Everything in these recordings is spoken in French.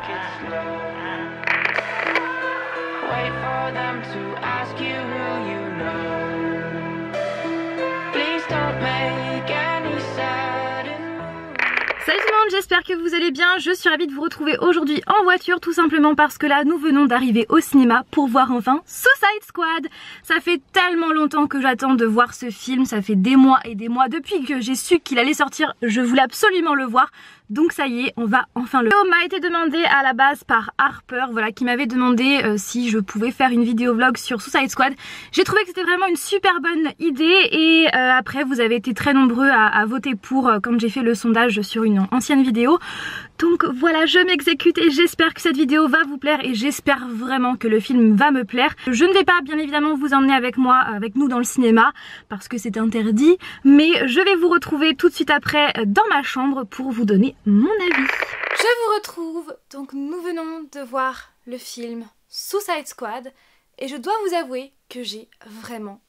take it slow. Wait for them to ask you who you know. Please don't make any sudden moves. Salut tout le monde, j'espère que vous allez bien. Je suis ravie de vous retrouver aujourd'hui en voiture, tout simplement parce que là nous venons d'arriver au cinéma pour voir enfin Suicide Squad. Ça fait tellement longtemps que j'attends de voir ce film, ça fait des mois et des mois. Depuis que j'ai su qu'il allait sortir, je voulais absolument le voir. Donc ça y est, on va enfin le voir. M'a été demandé à la base par Harper, voilà, qui m'avait demandé si je pouvais faire une vidéo vlog sur Suicide Squad. J'ai trouvé que c'était vraiment une super bonne idée et après vous avez été très nombreux à voter pour quand j'ai fait le sondage sur une ancienne vidéo. Donc voilà, je m'exécute et j'espère que cette vidéo va vous plaire et j'espère vraiment que le film va me plaire. Je ne vais pas bien évidemment vous emmener avec moi, avec nous dans le cinéma parce que c'est interdit, mais je vais vous retrouver tout de suite après dans ma chambre pour vous donner mon avis. Je vous retrouve, donc nous venons de voir le film Suicide Squad et je dois vous avouer que j'ai vraiment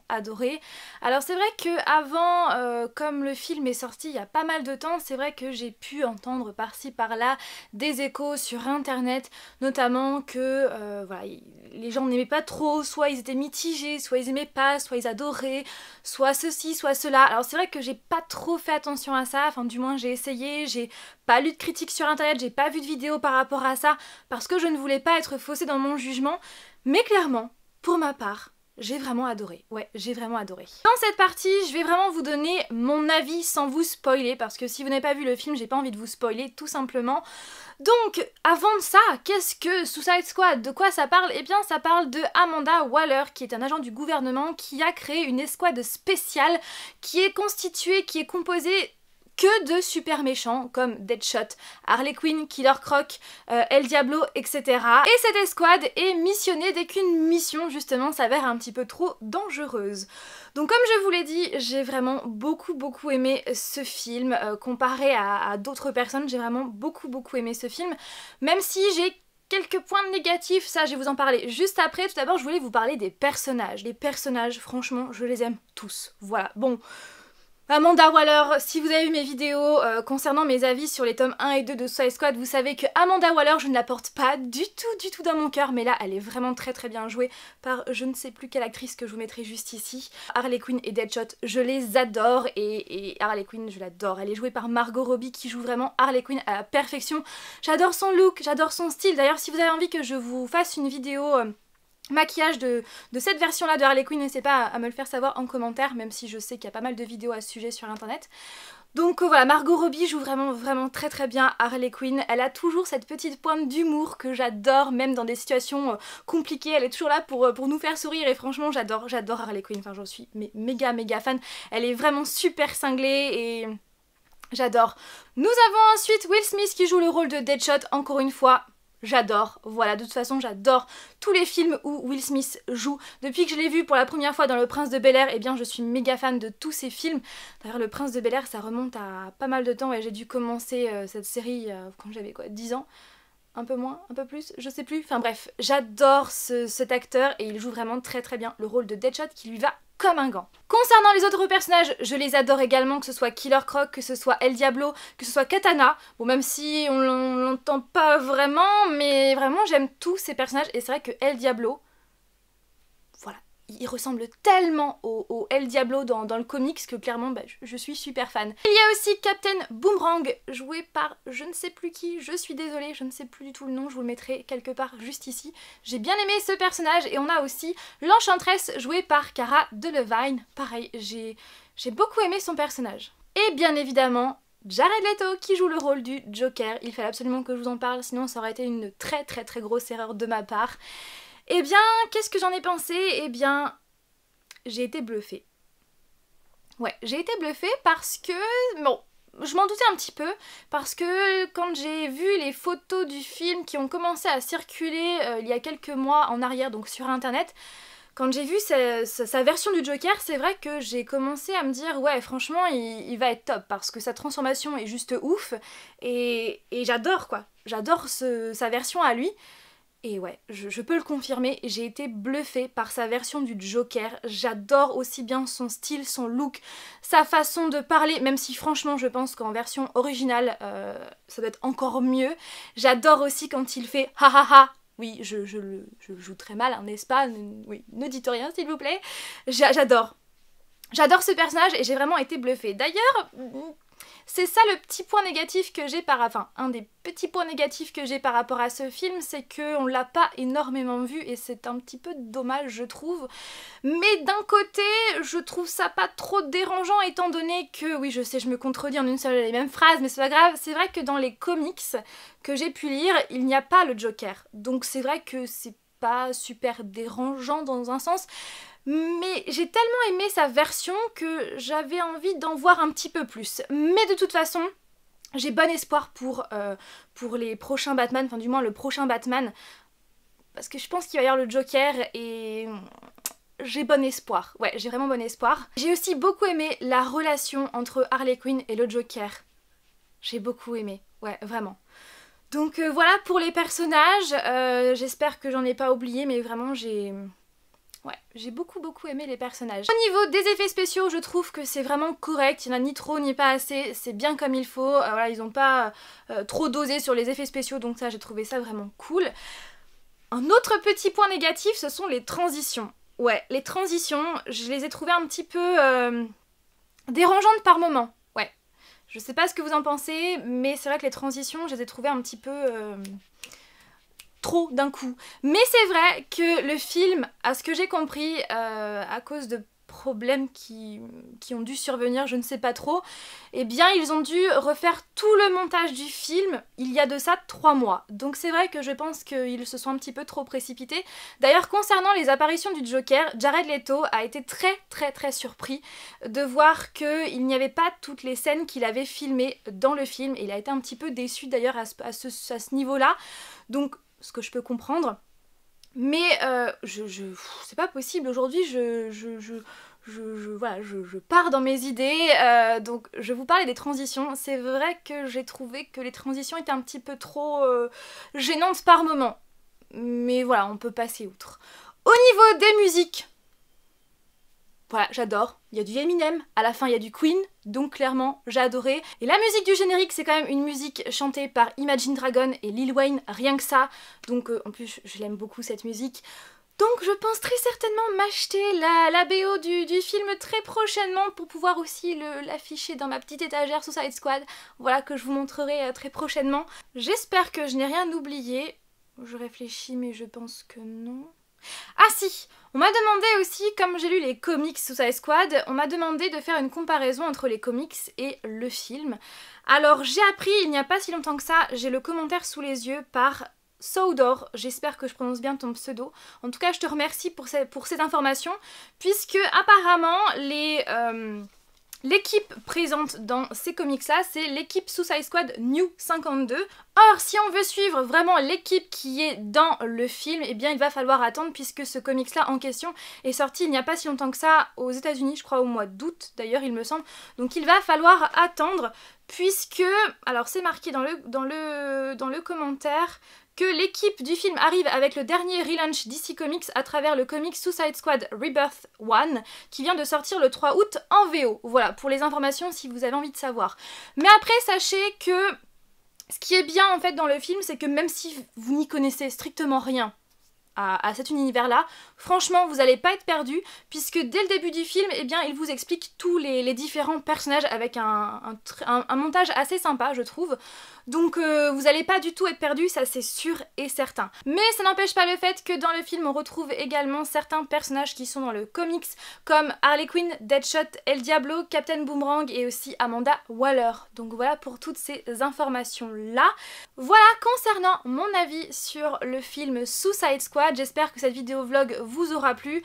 adoré. Alors c'est vrai que avant, comme le film est sorti il y a pas mal de temps, c'est vrai que j'ai pu entendre par-ci par-là des échos sur internet, notamment que voilà, les gens n'aimaient pas trop, soit ils étaient mitigés, soit ils aimaient pas, soit ils adoraient, soit ceci, soit cela. Alors c'est vrai que j'ai pas trop fait attention à ça, enfin du moins j'ai essayé, j'ai pas lu de critiques sur internet, j'ai pas vu de vidéo par rapport à ça, parce que je ne voulais pas être faussée dans mon jugement, mais clairement, pour ma part, j'ai vraiment adoré. Ouais, j'ai vraiment adoré. Dans cette partie, je vais vraiment vous donner mon avis sans vous spoiler, parce que si vous n'avez pas vu le film, j'ai pas envie de vous spoiler, tout simplement. Donc, avant de ça, qu'est-ce que Suicide Squad? De quoi ça parle? Eh bien, ça parle de Amanda Waller, qui est un agent du gouvernement, qui a créé une escouade spéciale, qui est constituée, qui est composée que de super méchants comme Deadshot, Harley Quinn, Killer Croc, El Diablo, etc. Et cette escouade est missionnée dès qu'une mission justement s'avère un petit peu trop dangereuse. Donc comme je vous l'ai dit, j'ai vraiment beaucoup aimé ce film. Comparé à d'autres personnes, j'ai vraiment beaucoup aimé ce film. Même si j'ai quelques points négatifs, ça je vais vous en parler juste après. Tout d'abord je voulais vous parler des personnages. Les personnages, franchement, je les aime tous. Voilà, bon... Amanda Waller, si vous avez vu mes vidéos concernant mes avis sur les tomes 1 et 2 de Suicide Squad, vous savez que Amanda Waller, je ne la porte pas du tout dans mon cœur, mais là elle est vraiment très bien jouée par je ne sais plus quelle actrice que je vous mettrai juste ici. Harley Quinn et Deadshot, je les adore et Harley Quinn, je l'adore. Elle est jouée par Margot Robbie qui joue vraiment Harley Quinn à la perfection. J'adore son look, j'adore son style. D'ailleurs, si vous avez envie que je vous fasse une vidéo... maquillage de cette version là de Harley Quinn, n'hésitez pas à me le faire savoir en commentaire, même si je sais qu'il y a pas mal de vidéos à ce sujet sur internet. Donc voilà, Margot Robbie joue vraiment très bien Harley Quinn. Elle a toujours cette petite pointe d'humour que j'adore, même dans des situations compliquées. Elle est toujours là pour nous faire sourire et franchement j'adore Harley Quinn, enfin j'en suis méga fan. Elle est vraiment super cinglée et... j'adore. Nous avons ensuite Will Smith qui joue le rôle de Deadshot, encore une fois. J'adore, voilà, de toute façon j'adore tous les films où Will Smith joue. Depuis que je l'ai vu pour la première fois dans Le Prince de Bel-Air, eh bien je suis méga fan de tous ces films. D'ailleurs Le Prince de Bel-Air ça remonte à pas mal de temps et j'ai dû commencer cette série quand j'avais quoi, 10 ans? Un peu moins, un peu plus, je sais plus. Enfin bref, j'adore cet acteur et il joue vraiment très bien le rôle de Deadshot qui lui va comme un gant. Concernant les autres personnages, je les adore également, que ce soit Killer Croc, que ce soit El Diablo, que ce soit Katana. Bon, même si on l'entend pas vraiment, mais vraiment j'aime tous ces personnages et c'est vrai que El Diablo, voilà, il ressemble tellement au El Diablo dans le comics que clairement bah, je suis super fan. Il y a aussi Captain Boomerang joué par je ne sais plus qui, je suis désolée, je ne sais plus du tout le nom, je vous le mettrai quelque part juste ici. J'ai bien aimé ce personnage et on a aussi l'Enchantress jouée par Cara Delevingne. Pareil, j'ai beaucoup aimé son personnage. Et bien évidemment, Jared Leto qui joue le rôle du Joker. Il fallait absolument que je vous en parle, sinon ça aurait été une très grosse erreur de ma part. Eh bien, qu'est-ce que j'en ai pensé? Eh bien, j'ai été bluffée. Ouais, j'ai été bluffée parce que... bon, je m'en doutais un petit peu, parce que quand j'ai vu les photos du film qui ont commencé à circuler il y a quelques mois en arrière, donc sur internet, quand j'ai vu sa version du Joker, c'est vrai que j'ai commencé à me dire ouais franchement il va être top parce que sa transformation est juste ouf et j'adore quoi, j'adore sa version à lui. Et ouais, je peux le confirmer, j'ai été bluffée par sa version du Joker. J'adore aussi bien son style, son look, sa façon de parler, même si franchement je pense qu'en version originale, ça doit être encore mieux. J'adore aussi quand il fait ha ha ha. Oui, je le joue très mal, hein, n'est-ce pas? Oui, ne dites rien s'il vous plaît. J'adore. J'adore ce personnage et j'ai vraiment été bluffée. D'ailleurs, c'est ça le petit point négatif que j'ai un des petits points négatifs que j'ai par rapport à ce film, c'est qu'on l'a pas énormément vu et c'est un petit peu dommage je trouve. Mais d'un côté, je trouve ça pas trop dérangeant étant donné que, oui je sais je me contredis en une seule et même phrase mais c'est pas grave, c'est vrai que dans les comics que j'ai pu lire, il n'y a pas le Joker. Donc c'est vrai que c'est pas super dérangeant dans un sens. Mais j'ai tellement aimé sa version que j'avais envie d'en voir un petit peu plus. Mais de toute façon, j'ai bon espoir pour les prochains Batman, enfin du moins le prochain Batman. Parce que je pense qu'il va y avoir le Joker et j'ai bon espoir. Ouais, j'ai vraiment bon espoir. J'ai aussi beaucoup aimé la relation entre Harley Quinn et le Joker. J'ai beaucoup aimé, ouais, vraiment. Donc voilà pour les personnages. J'espère que j'en ai pas oublié, mais vraiment j'ai beaucoup aimé les personnages. Au niveau des effets spéciaux, je trouve que c'est vraiment correct, il n'y en a ni trop ni pas assez, c'est bien comme il faut, voilà, ils n'ont pas trop dosé sur les effets spéciaux, donc ça j'ai trouvé ça vraiment cool. Un autre petit point négatif, ce sont les transitions. Ouais, les transitions, je les ai trouvées un petit peu dérangeantes par moments, ouais. Je sais pas ce que vous en pensez, mais c'est vrai que les transitions, je les ai trouvées un petit peu trop d'un coup. Mais c'est vrai que le film, à ce que j'ai compris, à cause de problèmes qui ont dû survenir, je ne sais pas trop, eh bien ils ont dû refaire tout le montage du film il y a de ça 3 mois. Donc c'est vrai que je pense qu'ils se sont un petit peu trop précipités. D'ailleurs concernant les apparitions du Joker, Jared Leto a été très surpris de voir qu'il n'y avait pas toutes les scènes qu'il avait filmées dans le film. Et il a été un petit peu déçu d'ailleurs à ce niveau-là. Donc ce que je peux comprendre, mais c'est pas possible aujourd'hui, voilà, je pars dans mes idées, donc je vous parlais des transitions. C'est vrai que j'ai trouvé que les transitions étaient un petit peu trop gênantes par moments, mais voilà, on peut passer outre. Au niveau des musiques, voilà, j'adore. Il y a du Eminem, à la fin il y a du Queen, donc clairement j'ai adoré. Et la musique du générique, c'est quand même une musique chantée par Imagine Dragon et Lil Wayne, rien que ça. Donc en plus je l'aime beaucoup cette musique. Donc je pense très certainement m'acheter la BO du film très prochainement pour pouvoir aussi l'afficher dans ma petite étagère Suicide Squad. Voilà, que je vous montrerai très prochainement. J'espère que je n'ai rien oublié. Je réfléchis mais je pense que non. Ah si, on m'a demandé aussi, comme j'ai lu les comics Suicide Squad, on m'a demandé de faire une comparaison entre les comics et le film. Alors j'ai appris il n'y a pas si longtemps que ça, j'ai le commentaire sous les yeux par Soudor, j'espère que je prononce bien ton pseudo. En tout cas je te remercie pour ces informations, puisque apparemment l'équipe présente dans ces comics-là, c'est l'équipe Suicide Squad New 52. Or, si on veut suivre vraiment l'équipe qui est dans le film, eh bien il va falloir attendre puisque ce comics-là en question est sorti il n'y a pas si longtemps que ça aux États-Unis, je crois au mois d'août d'ailleurs il me semble. Donc il va falloir attendre puisque, alors c'est marqué dans le commentaire, que l'équipe du film arrive avec le dernier relaunch DC Comics à travers le comic Suicide Squad Rebirth 1 qui vient de sortir le 3 août en VO. Voilà, pour les informations si vous avez envie de savoir. Mais après, sachez que ce qui est bien en fait dans le film, c'est que même si vous n'y connaissez strictement rien à cet univers-là, franchement vous n'allez pas être perdu puisque dès le début du film, eh bien, il vous explique tous les différents personnages avec un montage assez sympa je trouve. Donc vous n'allez pas du tout être perdu, ça c'est sûr et certain. Mais ça n'empêche pas le fait que dans le film on retrouve également certains personnages qui sont dans le comics comme Harley Quinn, Deadshot, El Diablo, Captain Boomerang et aussi Amanda Waller. Donc voilà pour toutes ces informations là. Voilà concernant mon avis sur le film Suicide Squad. J'espère que cette vidéo vlog vous aura plu.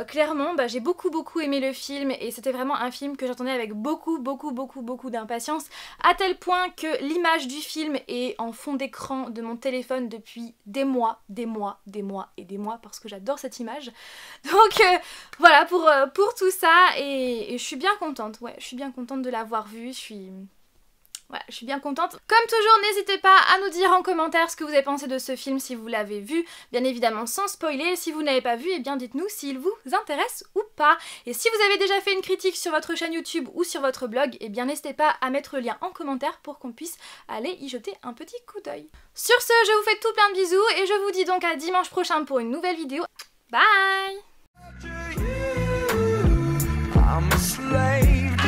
Clairement j'ai beaucoup aimé le film et c'était vraiment un film que j'attendais avec beaucoup d'impatience, à tel point que l'image du film est en fond d'écran de mon téléphone depuis des mois parce que j'adore cette image. Donc voilà pour tout ça et je suis bien contente, ouais, je suis bien contente de l'avoir vu, je suis Voilà, je suis bien contente. Comme toujours, n'hésitez pas à nous dire en commentaire ce que vous avez pensé de ce film si vous l'avez vu, bien évidemment sans spoiler. Si vous n'avez pas vu, eh bien dites-nous s'il vous intéresse ou pas. Et si vous avez déjà fait une critique sur votre chaîne YouTube ou sur votre blog, eh bien n'hésitez pas à mettre le lien en commentaire pour qu'on puisse aller y jeter un petit coup d'œil. Sur ce, je vous fais tout plein de bisous et je vous dis donc à dimanche prochain pour une nouvelle vidéo. Bye! I'm a slave